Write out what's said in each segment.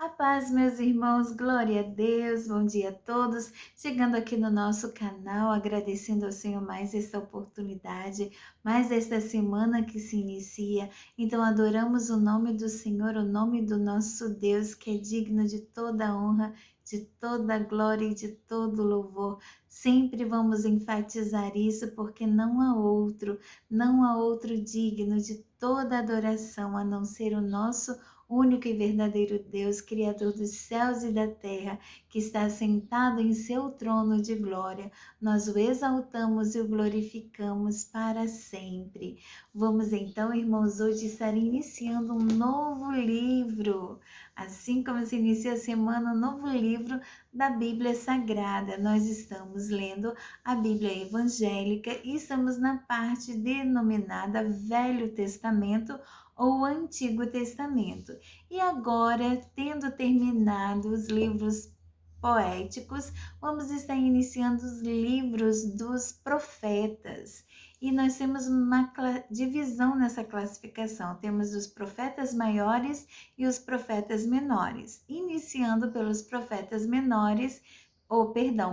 A paz, meus irmãos, glória a Deus, bom dia a todos. Chegando aqui no nosso canal, agradecendo ao Senhor mais esta oportunidade, mais esta semana que se inicia. Então, adoramos o nome do Senhor, o nome do nosso Deus, que é digno de toda honra, de toda glória e de todo louvor. Sempre vamos enfatizar isso, porque não há outro digno de toda adoração a não ser o nosso único e verdadeiro Deus, Criador dos céus e da terra, que está sentado em seu trono de glória. Nós o exaltamos e o glorificamos para sempre. Vamos então, irmãos, hoje estar iniciando um novo livro. Assim como se inicia a semana, um novo livro da Bíblia Sagrada. Nós estamos lendo a Bíblia Evangélica e estamos na parte denominada Velho Testamento ou Antigo Testamento. E agora, tendo terminado os livros poéticos, vamos estar iniciando os livros dos profetas. E nós temos uma divisão nessa classificação. Temos os profetas maiores e os profetas menores. Iniciando pelos profetas menores,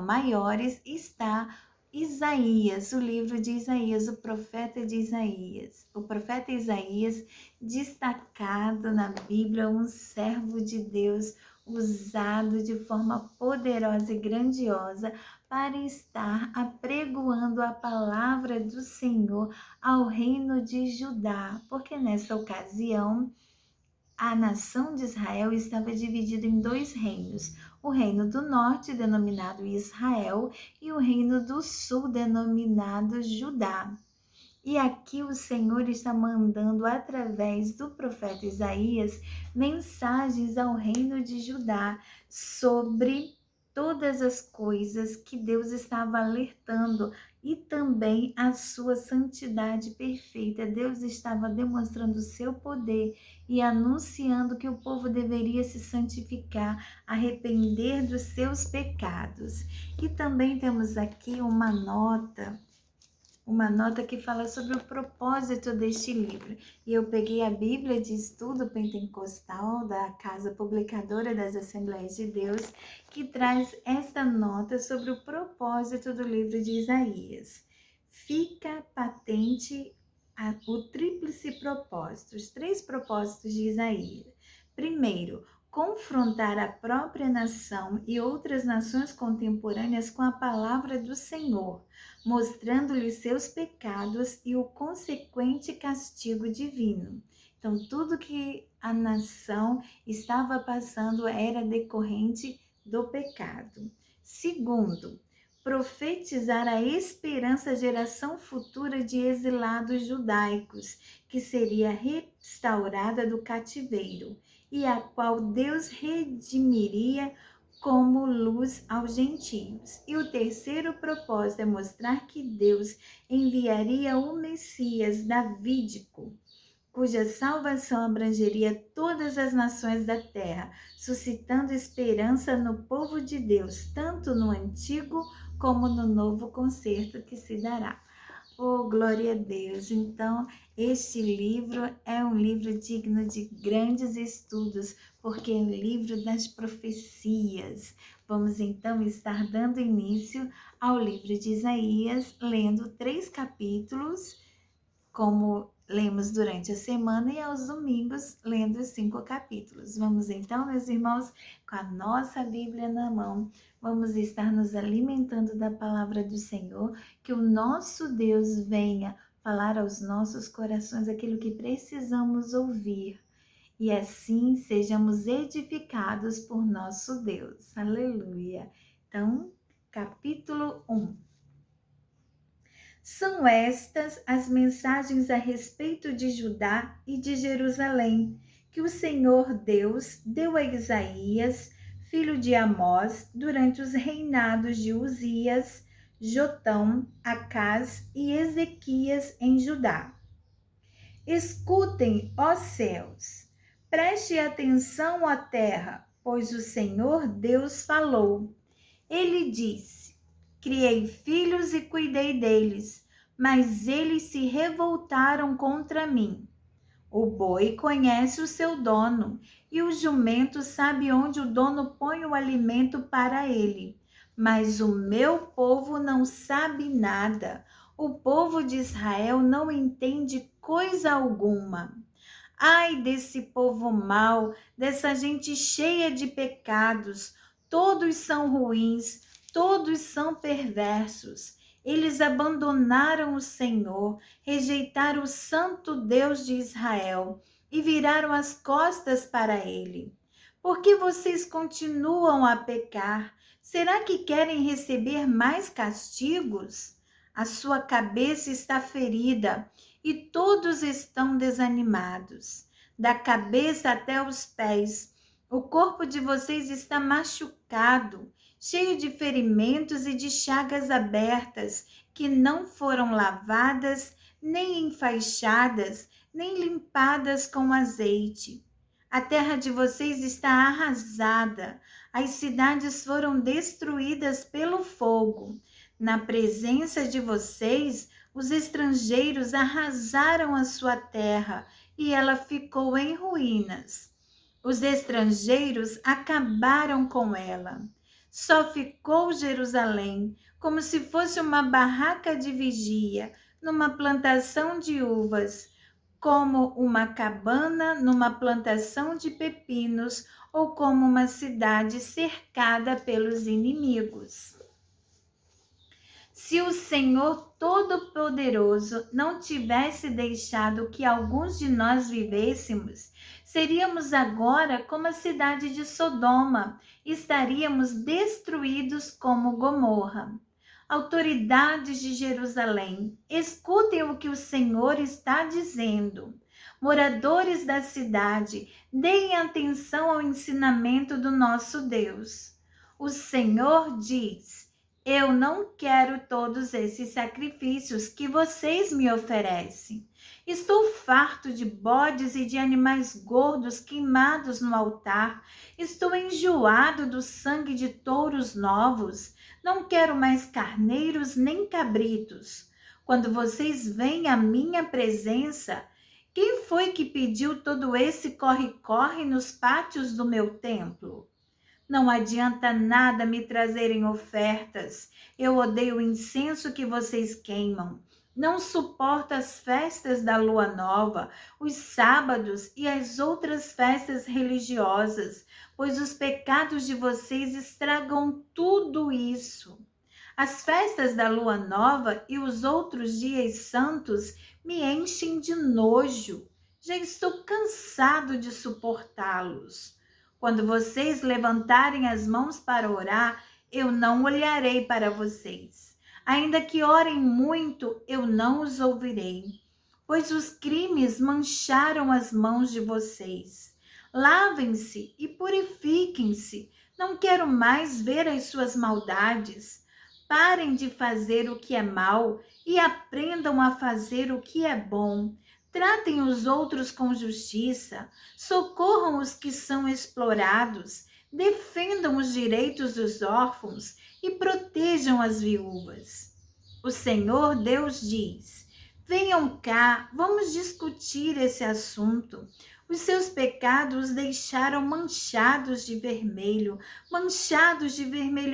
maiores, está Isaías, o livro de Isaías, o profeta de Isaías. O profeta Isaías, destacado na Bíblia, um servo de Deus, usado de forma poderosa e grandiosa para estar apregoando a palavra do Senhor ao reino de Judá, porque nessa ocasião a nação de Israel estava dividida em dois reinos, o reino do norte, denominado Israel, e o reino do sul, denominado Judá. E aqui o Senhor está mandando, através do profeta Isaías, mensagens ao reino de Judá sobre todas as coisas que Deus estava alertando e também a sua santidade perfeita. Deus estava demonstrando o seu poder e anunciando que o povo deveria se santificar, arrepender dos seus pecados. E também temos aqui uma nota que fala sobre o propósito deste livro. E eu peguei a Bíblia de Estudo Pentecostal da Casa Publicadora das Assembleias de Deus, que traz esta nota sobre o propósito do livro de Isaías. Fica patente o tríplice propósito, os três propósitos de Isaías. Primeiro, confrontar a própria nação e outras nações contemporâneas com a palavra do Senhor, mostrando-lhe seus pecados e o consequente castigo divino. Então, tudo que a nação estava passando era decorrente do pecado. Segundo, profetizar a esperança à geração futura de exilados judaicos, que seria restaurada do cativeiro, e a qual Deus redimiria como luz aos gentios. E o terceiro propósito é mostrar que Deus enviaria o Messias davídico, cuja salvação abrangeria todas as nações da terra, suscitando esperança no povo de Deus, tanto no antigo como no novo concerto que se dará. Oh, glória a Deus! Então, este livro é um livro digno de grandes estudos, porque é um livro das profecias. Vamos então estar dando início ao livro de Isaías, lendo 3 capítulos, como lemos durante a semana, e aos domingos lendo os 5 capítulos. Vamos então, meus irmãos, com a nossa Bíblia na mão, vamos estar nos alimentando da palavra do Senhor, que o nosso Deus venha falar aos nossos corações aquilo que precisamos ouvir, e assim sejamos edificados por nosso Deus. Aleluia! Então, capítulo 1. São estas as mensagens a respeito de Judá e de Jerusalém, que o Senhor Deus deu a Isaías, filho de Amós, durante os reinados de Uzias, Jotão, Acás e Ezequias em Judá. Escutem, ó céus, preste atenção, ó terra, pois o Senhor Deus falou. Ele disse: criei filhos e cuidei deles, mas eles se revoltaram contra mim. O boi conhece o seu dono, e o jumento sabe onde o dono põe o alimento para ele. Mas o meu povo não sabe nada. O povo de Israel não entende coisa alguma. Ai desse povo mau, dessa gente cheia de pecados. Todos são ruins, todos são perversos. Eles abandonaram o Senhor, rejeitaram o Santo Deus de Israel e viraram as costas para ele. Por que vocês continuam a pecar? Será que querem receber mais castigos? A sua cabeça está ferida e todos estão desanimados, da cabeça até os pés. O corpo de vocês está machucado, cheio de ferimentos e de chagas abertas, que não foram lavadas, nem enfaixadas, nem limpadas com azeite. A terra de vocês está arrasada, as cidades foram destruídas pelo fogo. Na presença de vocês, os estrangeiros arrasaram a sua terra e ela ficou em ruínas. Os estrangeiros acabaram com ela. Só ficou Jerusalém, como se fosse uma barraca de vigia, numa plantação de uvas, como uma cabana numa plantação de pepinos, ou como uma cidade cercada pelos inimigos. Se o Senhor Todo-Poderoso não tivesse deixado que alguns de nós vivêssemos, seríamos agora como a cidade de Sodoma, estaríamos destruídos como Gomorra. Autoridades de Jerusalém, escutem o que o Senhor está dizendo. Moradores da cidade, deem atenção ao ensinamento do nosso Deus. O Senhor diz: eu não quero todos esses sacrifícios que vocês me oferecem. Estou farto de bodes e de animais gordos queimados no altar. Estou enjoado do sangue de touros novos. Não quero mais carneiros nem cabritos. Quando vocês vêm à minha presença, quem foi que pediu todo esse corre-corre nos pátios do meu templo? Não adianta nada me trazerem ofertas. Eu odeio o incenso que vocês queimam. Não suporto as festas da lua nova, os sábados e as outras festas religiosas, pois os pecados de vocês estragam tudo isso. As festas da lua nova e os outros dias santos me enchem de nojo. Já estou cansado de suportá-los. Quando vocês levantarem as mãos para orar, eu não olharei para vocês. Ainda que orem muito, eu não os ouvirei, pois os crimes mancharam as mãos de vocês. Lavem-se e purifiquem-se. Não quero mais ver as suas maldades. Parem de fazer o que é mal e aprendam a fazer o que é bom. Tratem os outros com justiça, socorram os que são explorados, defendam os direitos dos órfãos e protejam as viúvas. O Senhor Deus diz: venham cá, vamos discutir esse assunto. Os seus pecados deixaram manchados de vermelho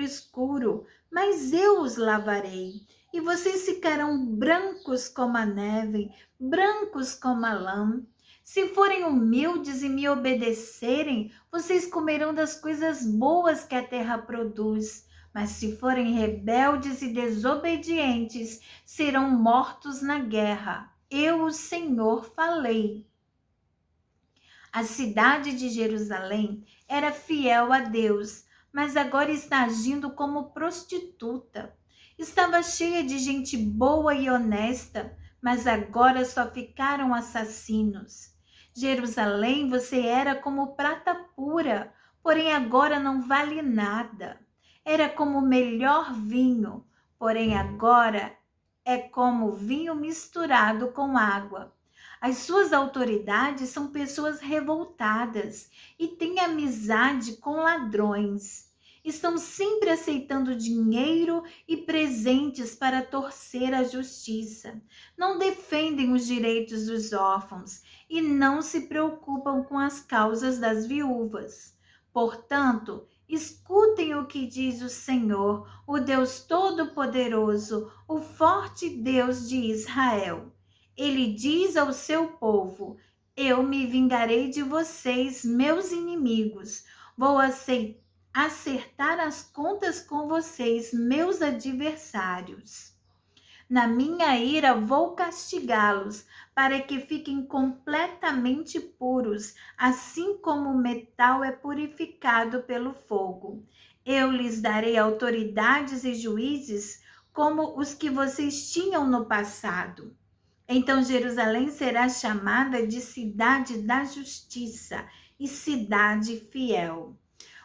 escuro, mas eu os lavarei, e vocês ficarão brancos como a neve, brancos como a lã. Se forem humildes e me obedecerem, vocês comerão das coisas boas que a terra produz. Mas se forem rebeldes e desobedientes, serão mortos na guerra. Eu, o Senhor, falei. A cidade de Jerusalém era fiel a Deus, mas agora está agindo como prostituta. Estava cheia de gente boa e honesta, mas agora só ficaram assassinos. Jerusalém, você era como prata pura, porém agora não vale nada. Era como o melhor vinho, porém agora é como vinho misturado com água. As suas autoridades são pessoas revoltadas e têm amizade com ladrões. Estão sempre aceitando dinheiro e presentes para torcer a justiça. Não defendem os direitos dos órfãos e não se preocupam com as causas das viúvas. Portanto, escutem o que diz o Senhor, o Deus Todo-Poderoso, o forte Deus de Israel. Ele diz ao seu povo: eu me vingarei de vocês, meus inimigos. Vou acertar as contas com vocês, meus adversários. Na minha ira vou castigá-los, para que fiquem completamente puros, assim como o metal é purificado pelo fogo. Eu lhes darei autoridades e juízes como os que vocês tinham no passado. Então Jerusalém será chamada de cidade da justiça e cidade fiel.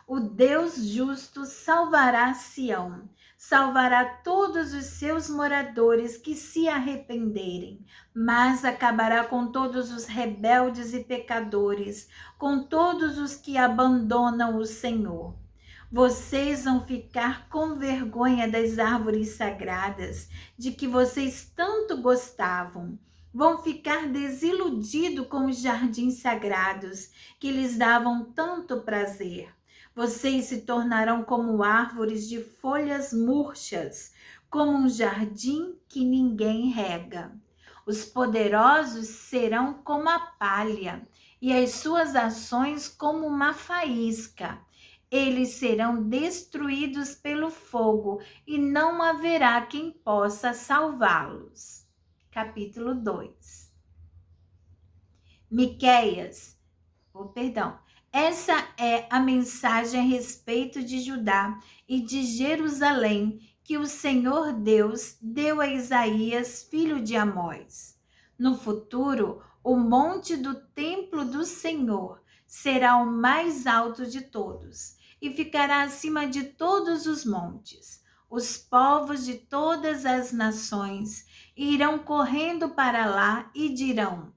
O Deus justo salvará Sião, salvará todos os seus moradores que se arrependerem, mas acabará com todos os rebeldes e pecadores, com todos os que abandonam o Senhor. Vocês vão ficar com vergonha das árvores sagradas, de que vocês tanto gostavam. Vão ficar desiludidos com os jardins sagrados, que lhes davam tanto prazer. Vocês se tornarão como árvores de folhas murchas, como um jardim que ninguém rega. Os poderosos serão como a palha, e as suas ações como uma faísca. Eles serão destruídos pelo fogo, e não haverá quem possa salvá-los. Capítulo 2. Essa é a mensagem a respeito de Judá e de Jerusalém que o Senhor Deus deu a Isaías, filho de Amós. No futuro, o monte do templo do Senhor será o mais alto de todos e ficará acima de todos os montes. Os povos de todas as nações irão correndo para lá e dirão: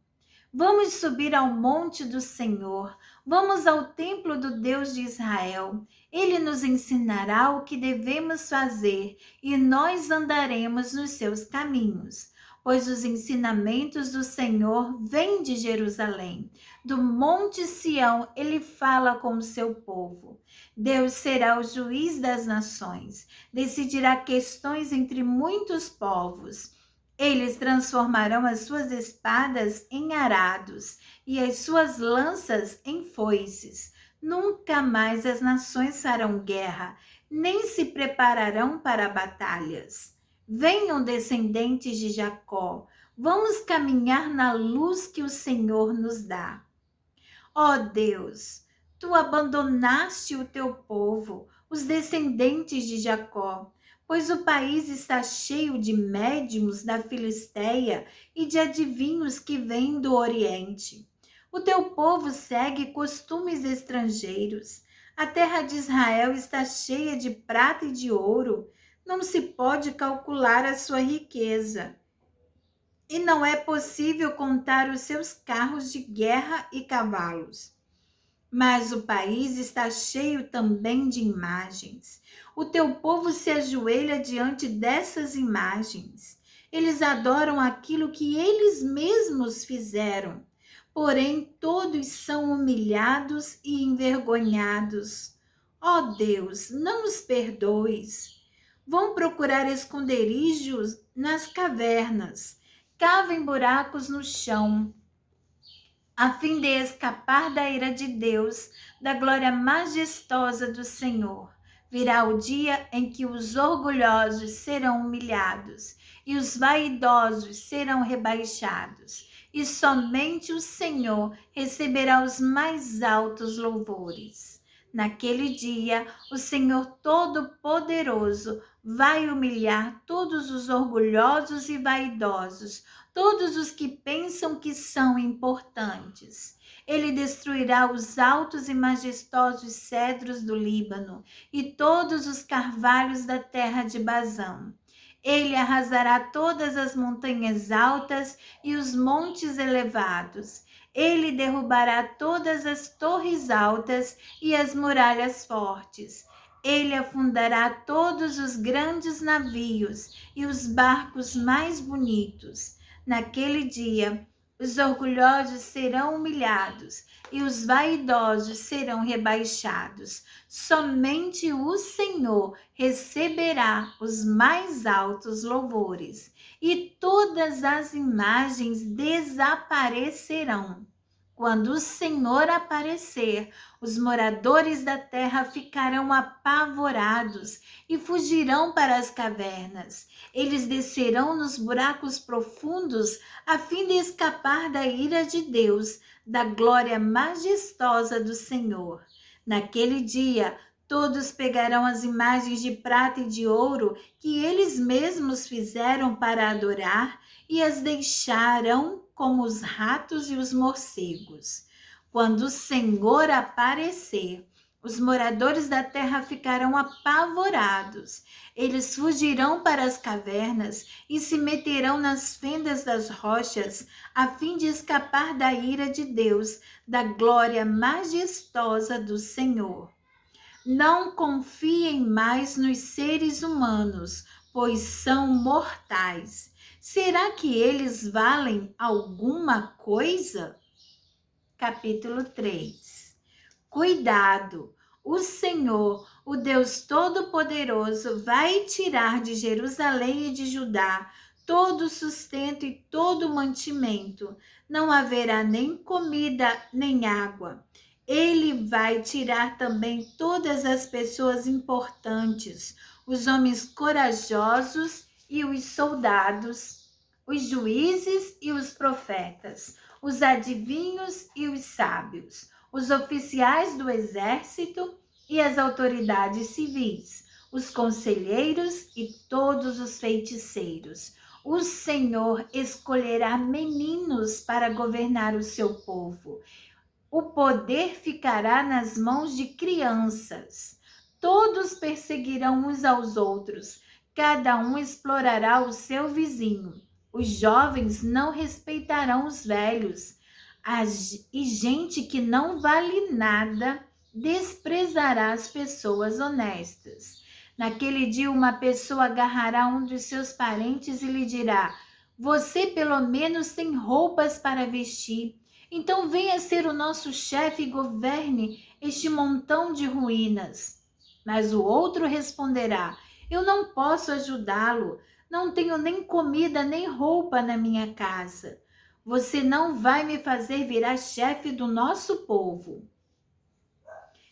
vamos subir ao monte do Senhor, vamos ao templo do Deus de Israel. Ele nos ensinará o que devemos fazer e nós andaremos nos seus caminhos. Pois os ensinamentos do Senhor vêm de Jerusalém. Do monte Sião ele fala com o seu povo. Deus será o juiz das nações, decidirá questões entre muitos povos. Eles transformarão as suas espadas em arados e as suas lanças em foices. Nunca mais as nações farão guerra, nem se prepararão para batalhas. Venham, descendentes de Jacó, vamos caminhar na luz que o Senhor nos dá. Ó Deus, tu abandonaste o teu povo, os descendentes de Jacó, pois o país está cheio de médiuns da Filisteia e de adivinhos que vêm do Oriente. O teu povo segue costumes estrangeiros. A terra de Israel está cheia de prata e de ouro. Não se pode calcular a sua riqueza. E não é possível contar os seus carros de guerra e cavalos. Mas o país está cheio também de imagens. O teu povo se ajoelha diante dessas imagens. Eles adoram aquilo que eles mesmos fizeram. Porém, todos são humilhados e envergonhados. Ó Deus, não os perdoes. Vão procurar esconderijos nas cavernas. Cavem buracos no chão, a fim de escapar da ira de Deus, da glória majestosa do Senhor. Virá o dia em que os orgulhosos serão humilhados e os vaidosos serão rebaixados, e somente o Senhor receberá os mais altos louvores. Naquele dia, o Senhor Todo-Poderoso vai humilhar todos os orgulhosos e vaidosos, todos os que pensam que são importantes. Ele destruirá os altos e majestosos cedros do Líbano e todos os carvalhos da terra de Bazã. Ele arrasará todas as montanhas altas e os montes elevados. Ele derrubará todas as torres altas e as muralhas fortes. Ele afundará todos os grandes navios e os barcos mais bonitos. Naquele dia, os orgulhosos serão humilhados e os vaidosos serão rebaixados. Somente o Senhor receberá os mais altos louvores, e todas as imagens desaparecerão. Quando o Senhor aparecer, os moradores da terra ficarão apavorados e fugirão para as cavernas. Eles descerão nos buracos profundos a fim de escapar da ira de Deus, da glória majestosa do Senhor. Naquele dia, todos pegarão as imagens de prata e de ouro que eles mesmos fizeram para adorar e as deixarão como os ratos e os morcegos. Quando o Senhor aparecer, os moradores da terra ficarão apavorados. Eles fugirão para as cavernas e se meterão nas fendas das rochas, a fim de escapar da ira de Deus, da glória majestosa do Senhor. Não confiem mais nos seres humanos, pois são mortais. Será que eles valem alguma coisa? Capítulo 3. Cuidado! O Senhor, o Deus Todo-Poderoso, vai tirar de Jerusalém e de Judá todo o sustento e todo o mantimento. Não haverá nem comida nem água. Ele vai tirar também todas as pessoas importantes, os homens corajosos e os soldados, os juízes e os profetas, os adivinhos e os sábios, os oficiais do exército e as autoridades civis, os conselheiros e todos os feiticeiros. O Senhor escolherá meninos para governar o seu povo. O poder ficará nas mãos de crianças. Todos perseguirão uns aos outros. Cada um explorará o seu vizinho. Os jovens não respeitarão os velhos. E gente que não vale nada desprezará as pessoas honestas. Naquele dia, uma pessoa agarrará um dos seus parentes e lhe dirá: você pelo menos tem roupas para vestir. Então venha ser o nosso chefe e governe este montão de ruínas. Mas o outro responderá: eu não posso ajudá-lo. Não tenho nem comida nem roupa na minha casa. Você não vai me fazer virar chefe do nosso povo.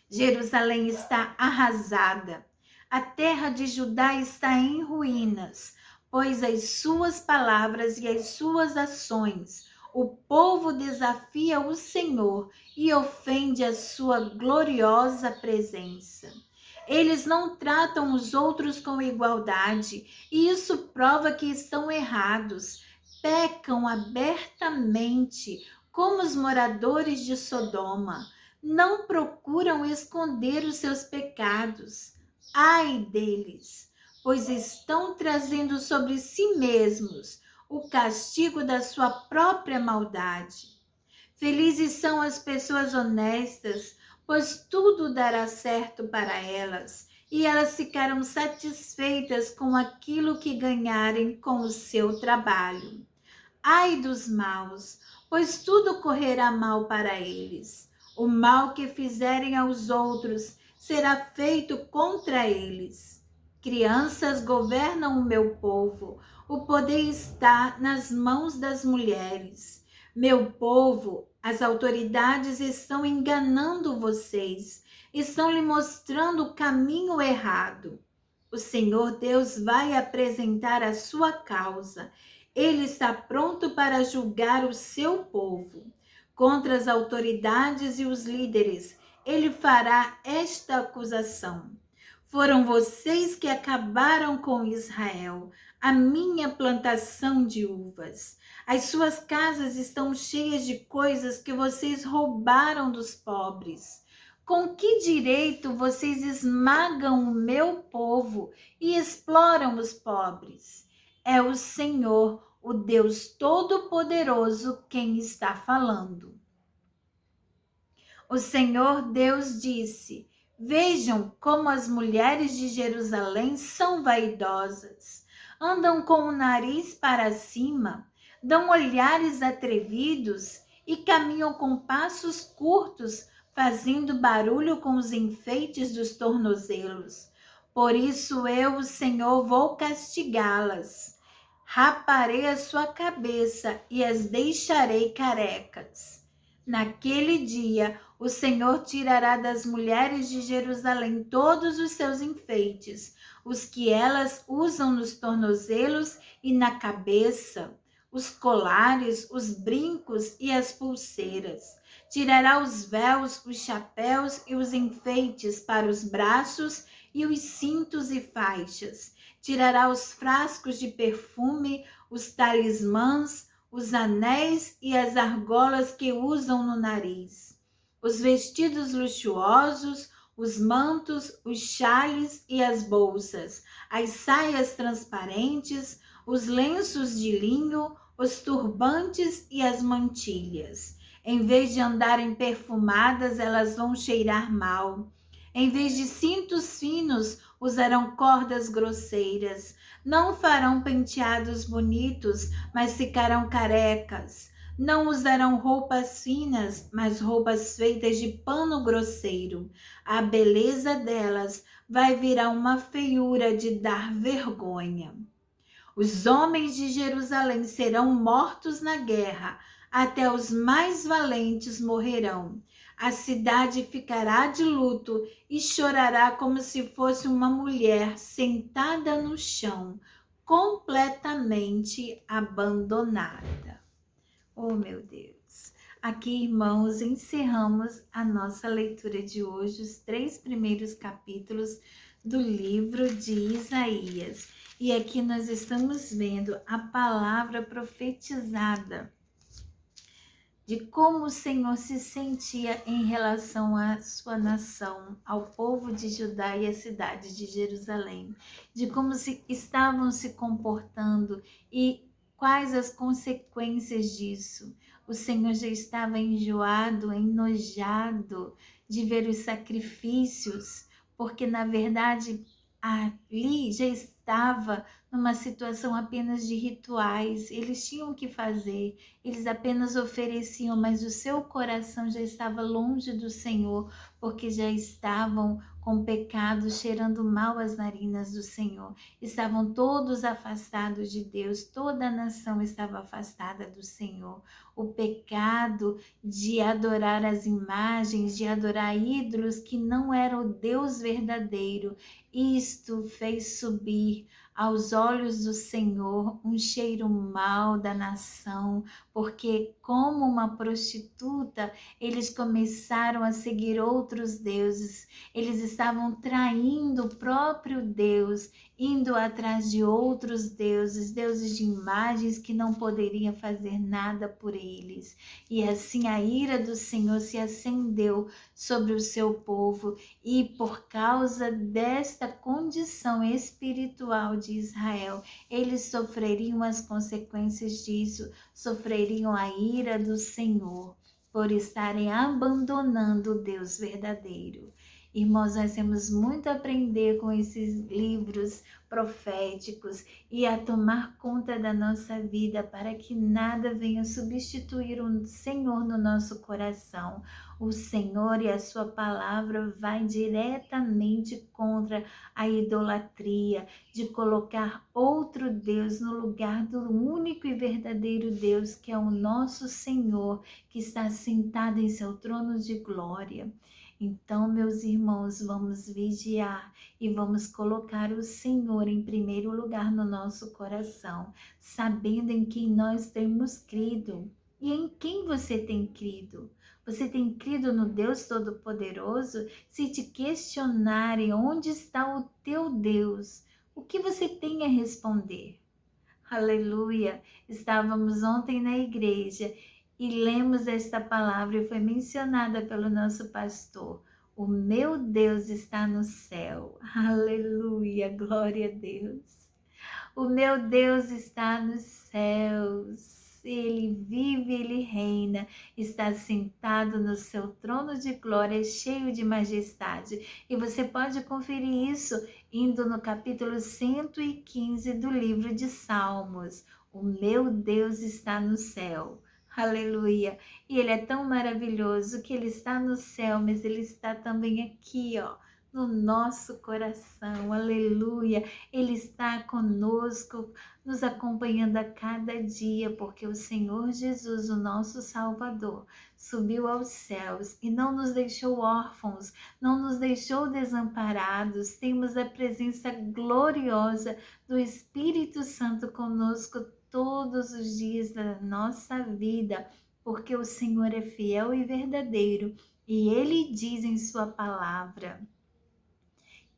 Jerusalém está arrasada. A terra de Judá está em ruínas, pois as suas palavras e as suas ações, o povo desafia o Senhor e ofende a sua gloriosa presença. Eles não tratam os outros com igualdade, e isso prova que estão errados. Pecam abertamente, como os moradores de Sodoma. Não procuram esconder os seus pecados. Ai deles, pois estão trazendo sobre si mesmos o castigo da sua própria maldade. Felizes são as pessoas honestas, pois tudo dará certo para elas, e elas ficarão satisfeitas com aquilo que ganharem com o seu trabalho. Ai dos maus, pois tudo correrá mal para eles. O mal que fizerem aos outros será feito contra eles. Crianças governam o meu povo. O poder está nas mãos das mulheres. Meu povo, as autoridades estão enganando vocês. Estão lhe mostrando o caminho errado. O Senhor Deus vai apresentar a sua causa. Ele está pronto para julgar o seu povo. Contra as autoridades e os líderes, ele fará esta acusação: foram vocês que acabaram com Israel, a minha plantação de uvas. As suas casas estão cheias de coisas que vocês roubaram dos pobres. Com que direito vocês esmagam o meu povo e exploram os pobres? É o Senhor, o Deus Todo-Poderoso, quem está falando. O Senhor Deus disse: Vejam como as mulheres de Jerusalém são vaidosas. Andam com o nariz para cima, dão olhares atrevidos e caminham com passos curtos, fazendo barulho com os enfeites dos tornozelos. Por isso eu, o Senhor, vou castigá-las. Raparei a sua cabeça e as deixarei carecas. Naquele dia, o Senhor tirará das mulheres de Jerusalém todos os seus enfeites, os que elas usam nos tornozelos e na cabeça, os colares, os brincos e as pulseiras. Tirará os véus, os chapéus e os enfeites para os braços e os cintos e faixas. Tirará os frascos de perfume, os talismãs, os anéis e as argolas que usam no nariz, os vestidos luxuosos, os mantos, os xales e as bolsas, as saias transparentes, os lenços de linho, os turbantes e as mantilhas. Em vez de andarem perfumadas, elas vão cheirar mal. Em vez de cintos finos, usarão cordas grosseiras. Não farão penteados bonitos, mas ficarão carecas. Não usarão roupas finas, mas roupas feitas de pano grosseiro. A beleza delas vai virar uma feiura de dar vergonha. Os homens de Jerusalém serão mortos na guerra, até os mais valentes morrerão. A cidade ficará de luto e chorará como se fosse uma mulher sentada no chão, completamente abandonada. Oh, meu Deus! Aqui, irmãos, encerramos a nossa leitura de hoje, os 3 primeiros capítulos do livro de Isaías. E aqui nós estamos vendo a palavra profetizada de como o Senhor se sentia em relação à sua nação, ao povo de Judá e à cidade de Jerusalém, de como estavam se comportando e quais as consequências disso. O Senhor já estava enjoado, enojado de ver os sacrifícios, porque na verdade ali já estava numa situação apenas de rituais, eles tinham que fazer, eles apenas ofereciam, mas o seu coração já estava longe do Senhor, porque já estavam com pecado, cheirando mal as narinas do Senhor. Estavam todos afastados de Deus, toda a nação estava afastada do Senhor. O pecado de adorar as imagens, de adorar ídolos que não eram o Deus verdadeiro, isto fez subir aos olhos do Senhor um cheiro mau da nação, porque como uma prostituta, eles começaram a seguir outros deuses, eles estavam traindo o próprio Deus, indo atrás de outros deuses, deuses de imagens que não poderiam fazer nada por eles. E assim a ira do Senhor se acendeu sobre o seu povo, e por causa desta condição espiritual de Israel, eles sofreriam as consequências disso, sofreriam a ira do Senhor por estarem abandonando o Deus verdadeiro. Irmãos, nós temos muito a aprender com esses livros proféticos e a tomar conta da nossa vida para que nada venha substituir o Senhor no nosso coração. O Senhor e a sua palavra vai diretamente contra a idolatria, de colocar outro Deus no lugar do único e verdadeiro Deus, que é o nosso Senhor, que está sentado em seu trono de glória. Então, meus irmãos, vamos vigiar e vamos colocar o Senhor em primeiro lugar no nosso coração, sabendo em quem nós temos crido. E em quem você tem crido? Você tem crido no Deus Todo-Poderoso? Se te questionarem onde está o teu Deus, o que você tem a responder? Aleluia! Estávamos ontem na igreja e lemos esta palavra e foi mencionada pelo nosso pastor. O meu Deus está no céu. Aleluia! Glória a Deus! O meu Deus está nos céus. Ele vive, ele reina, está sentado no seu trono de glória, cheio de majestade. E você pode conferir isso indo no capítulo 115 do livro de Salmos. O meu Deus está no céu. Aleluia. E ele é tão maravilhoso que ele está no céu, mas ele está também aqui, ó, no nosso coração. Aleluia. Ele está conosco, nos acompanhando a cada dia, porque o Senhor Jesus, o nosso Salvador, subiu aos céus e não nos deixou órfãos, não nos deixou desamparados. Temos a presença gloriosa do Espírito Santo conosco todos os dias da nossa vida, porque o Senhor é fiel e verdadeiro, e Ele diz em sua palavra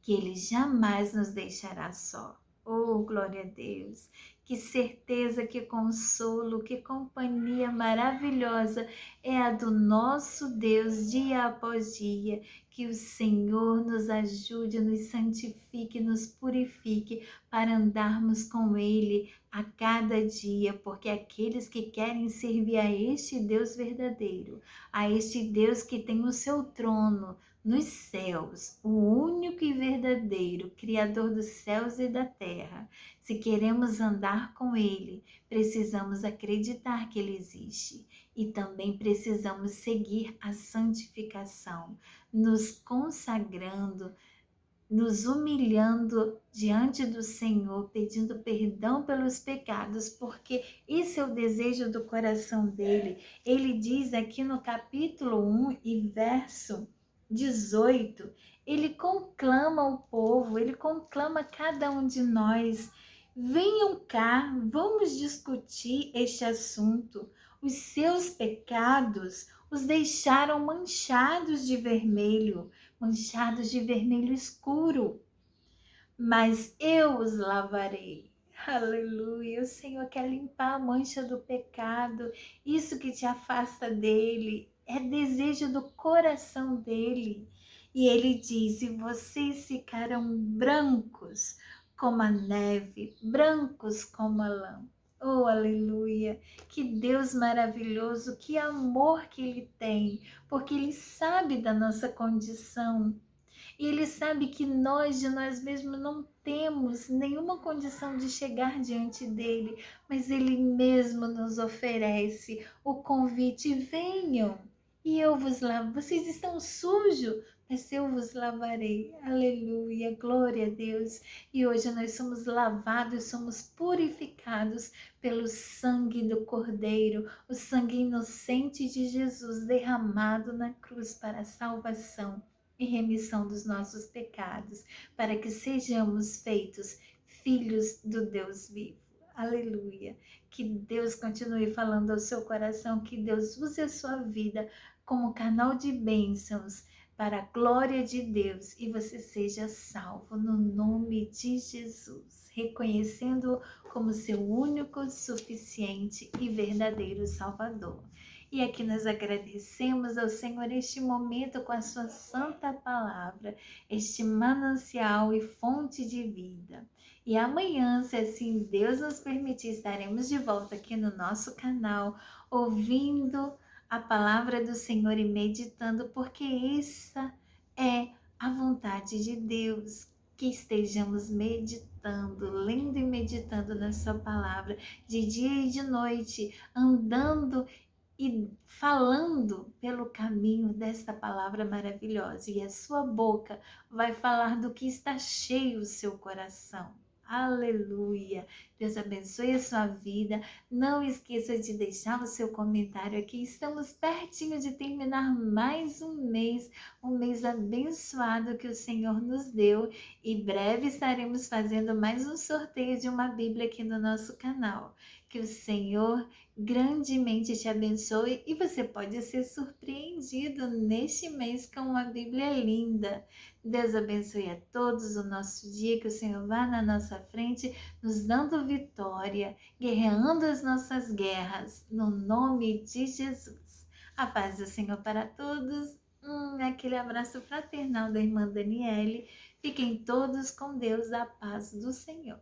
que Ele jamais nos deixará só. Oh, glória a Deus! Que certeza, que consolo, que companhia maravilhosa é a do nosso Deus dia após dia. Que o Senhor nos ajude, nos santifique, nos purifique para andarmos com Ele a cada dia, porque aqueles que querem servir a este Deus verdadeiro, a este Deus que tem o seu trono nos céus, o único e verdadeiro Criador dos céus e da terra. Se queremos andar com Ele, precisamos acreditar que Ele existe e também precisamos seguir a santificação, nos consagrando, nos humilhando diante do Senhor, pedindo perdão pelos pecados, porque esse é o desejo do coração dele. Ele diz aqui no capítulo 1 e verso 18, ele conclama o povo, ele conclama cada um de nós: venham cá, vamos discutir este assunto. Os seus pecados os deixaram manchados de vermelho escuro, mas eu os lavarei. Aleluia, o Senhor quer limpar a mancha do pecado, isso que te afasta dele, é desejo do coração dele. E ele diz: e vocês ficarão brancos como a neve, brancos como a lã. Oh, aleluia! Que Deus maravilhoso, que amor que Ele tem, porque Ele sabe da nossa condição. E Ele sabe que nós, de nós mesmos, não temos nenhuma condição de chegar diante dEle, mas Ele mesmo nos oferece o convite: venham e eu vos lavo. Vocês estão sujos, mas eu vos lavarei. Aleluia, glória a Deus. E hoje nós somos lavados, somos purificados pelo sangue do Cordeiro, o sangue inocente de Jesus derramado na cruz para a salvação e remissão dos nossos pecados, para que sejamos feitos filhos do Deus vivo. Aleluia. Que Deus continue falando ao seu coração, que Deus use a sua vida como canal de bênçãos para a glória de Deus e você seja salvo no nome de Jesus, reconhecendo-o como seu único, suficiente e verdadeiro Salvador. E aqui nós agradecemos ao Senhor este momento com a sua santa palavra, este manancial e fonte de vida. E amanhã, se assim Deus nos permitir, estaremos de volta aqui no nosso canal, ouvindo a palavra do Senhor e meditando, porque essa é a vontade de Deus, que estejamos meditando, lendo e meditando na sua palavra, de dia e de noite, andando e falando pelo caminho desta palavra maravilhosa. E a sua boca vai falar do que está cheio o seu coração. Aleluia! Deus abençoe a sua vida. Não esqueça de deixar o seu comentário aqui. Estamos pertinho de terminar mais um mês abençoado que o Senhor nos deu. E breve estaremos fazendo mais um sorteio de uma Bíblia aqui no nosso canal. Que o Senhor grandemente te abençoe e você pode ser surpreendido neste mês com uma Bíblia linda. Deus abençoe a todos o nosso dia, que o Senhor vá na nossa frente, nos dando vitória, guerreando as nossas guerras, no nome de Jesus. A paz do Senhor para todos. Aquele abraço fraternal da irmã Daniele. Fiquem todos com Deus, a paz do Senhor.